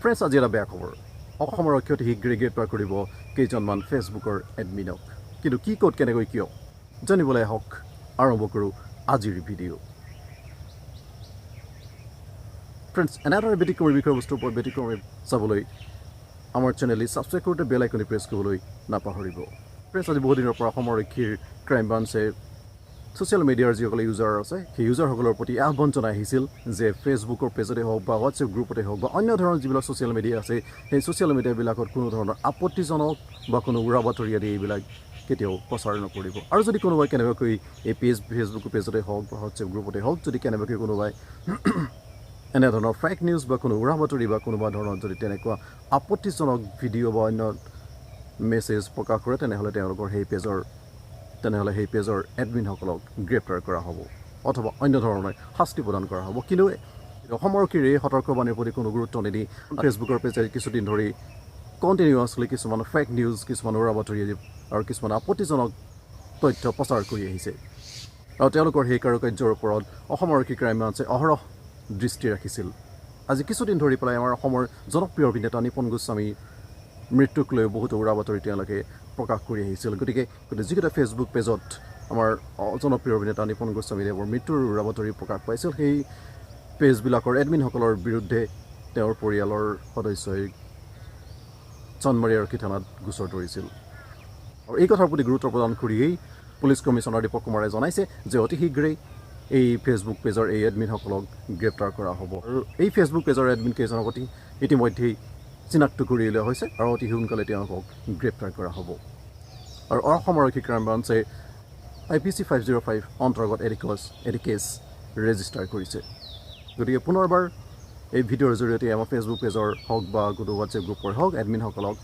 Friends, আজি এটা বেয়া খবৰ। অসমৰ আৰক্ষীয়ে শীঘ্ৰে গ্ৰেপ্তাৰ কৰিব কেইজনমান ফেচবুকৰ এডমিনক। কিন্তু কি ক'ত কেনেকৈ কিয় জানিবলৈ আহক, আৰম্ভ কৰোঁ আজিৰ ভিডিঅ'। ফ্ৰেণ্ডছ, এনে এটা ব্যতিক্ৰমী বিষয়বস্তুৰ ওপৰত ব্যতিক্ৰমী চাবলৈ আমাৰ চেনেলটি ছাবস্ক্ৰাইব কৰোঁতে বেল আইকনটি প্ৰেছ কৰিবলৈ নাপাহৰিব। ফ্ৰেণ্ডছ, আজি বহু দিনৰ পৰা অসমৰ আৰক্ষীৰ ক্ৰাইম ব্ৰাঞ্চে ছ'চিয়েল মিডিয়াৰ যিসকলে ইউজাৰ আছে সেই ইউজাৰসকলৰ প্ৰতি আহ্বান জনাই আহিছিল যে ফেচবুকৰ পেজতে হওক বা হোৱাটছএপ গ্ৰুপতে হওক বা অন্য ধৰণৰ যিবিলাক ছ'চিয়েল মিডিয়া আছে সেই ছ'চিয়েল মিডিয়াবিলাকত কোনো ধৰণৰ আপত্তিজনক বা কোনো উৰা বাতৰি আদি এইবিলাক কেতিয়াও প্ৰচাৰ নকৰিব। আৰু যদি কোনোবাই কেনেবাকৈ এই ফেচবুকৰ পেজতে হওক বা হোৱাটছএপ গ্ৰুপতে হওক যদি কেনেবাকৈ কোনোবাই এনেধৰণৰ ফেক নিউজ বা কোনো উৰা বাতৰি বা কোনোবা ধৰণৰ যদি তেনেকুৱা আপত্তিজনক ভিডিঅ' বা অন্য মেছেজ প্ৰকাশ কৰে তেনেহ'লে সেই পেজৰ এডমিনসকলক গ্ৰেপ্তাৰ কৰা হ'ব অথবা অন্য ধৰণৰ শাস্তি প্ৰদান কৰা হ'ব। কিন্তু অসমৰ আৰক্ষীৰ এই সতৰ্কবাণীৰ প্ৰতি কোনো গুৰুত্ব নিদি ফেচবুকৰ পেজে কিছুদিন ধৰি কণ্টিনিউৱাছলি কিছুমান ফেক নিউজ, কিছুমান উৰা বাতৰি আৰু কিছুমান আপত্তিজনক তথ্য প্ৰচাৰ কৰি আহিছে। আৰু তেওঁলোকৰ সেই কাৰুকাৰ্যৰ ওপৰত অসমৰ আৰক্ষী ক্ৰাইম ব্ৰাঞ্চে অহৰহ দৃষ্টি ৰাখিছিল। আজি কিছুদিন ধৰি পেলাই আমাৰ অসমৰ জনপ্ৰিয় অভিনেতা নিপন গোস্বামী মৃত্যুক লৈ বহুতো উৰা বাতৰি তেওঁলোকে প্ৰকাশ কৰি আহিছিল। গতিকে যিকেইটা ফেচবুক পেজত আমাৰ জনপ্ৰিয় অভিনেতা নিপন গোস্বামীদেৱৰ মৃত্যুৰ উৰা বাতৰি প্ৰকাশ পাইছিল সেই পেজবিলাকৰ এডমিনসকলৰ বিৰুদ্ধে তেওঁৰ পৰিয়ালৰ সদস্যই চান্দমাৰী আৰক্ষী থানাত গোচৰ তৰিছিল। আৰু এই কথাৰ প্ৰতি গুৰুত্ব প্ৰদান কৰিয়েই পুলিচ কমিশ্যনাৰ দীপক কুমাৰে জনাইছে যে অতি শীঘ্ৰেই এই ফেচবুক পেজৰ এই এডমিনসকলক গ্ৰেপ্তাৰ কৰা হ'ব। আৰু এই ফেচবুক পেজৰ এডমিন কেইজনক ইতিমধ্যেই চিনাক্ত কৰি উলিওৱা হৈছে আৰু অতি সোনকালে তেওঁলোকক গ্ৰেপ্তাৰ কৰা হ'ব। আৰু অসমৰ আৰক্ষী ক্ৰাইম ব্ৰাঞ্চে IPC 505 অন্তৰ্গত এটি কেছ ৰেজিষ্টাৰ কৰিছে। গতিকে পুনৰবাৰ এই ভিডিঅ'ৰ জৰিয়তে আমাৰ ফেচবুক পেজৰ হওক বা কোনো হোৱাটছএপ গ্ৰুপৰ হওক এডমিনসকলক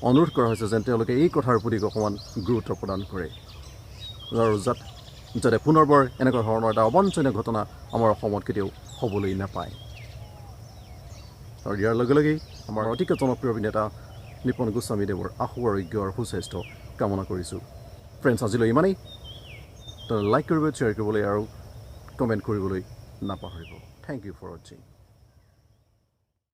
অনুৰোধ কৰা হৈছে যেন তেওঁলোকে এই কথাৰ প্ৰতি অকণমান গুৰুত্ব প্ৰদান কৰে আৰু যাতে পুনৰবাৰ এনেকুৱা ধৰণৰ এটা অবাঞ্ছনীয় ঘটনা আমাৰ অসমত কেতিয়াও হ'বলৈ নাপায়। আৰু ইয়াৰ লগে লগেই আমাৰ অতিকৈ জনপ্ৰিয় অভিনেতা নিপন গোস্বামীদেৱৰ আশু আৰোগ্য আৰু সুস্বাস্থ্য কামনা কৰিছোঁ। ফ্ৰেণ্ডছ, আজিলৈ ইমানেই। লাইক কৰিব, শ্বেয়াৰ কৰিবলৈ আৰু কমেণ্ট কৰিবলৈ নাপাহৰিব। থেংক ইউ ফৰ ৱাচিং।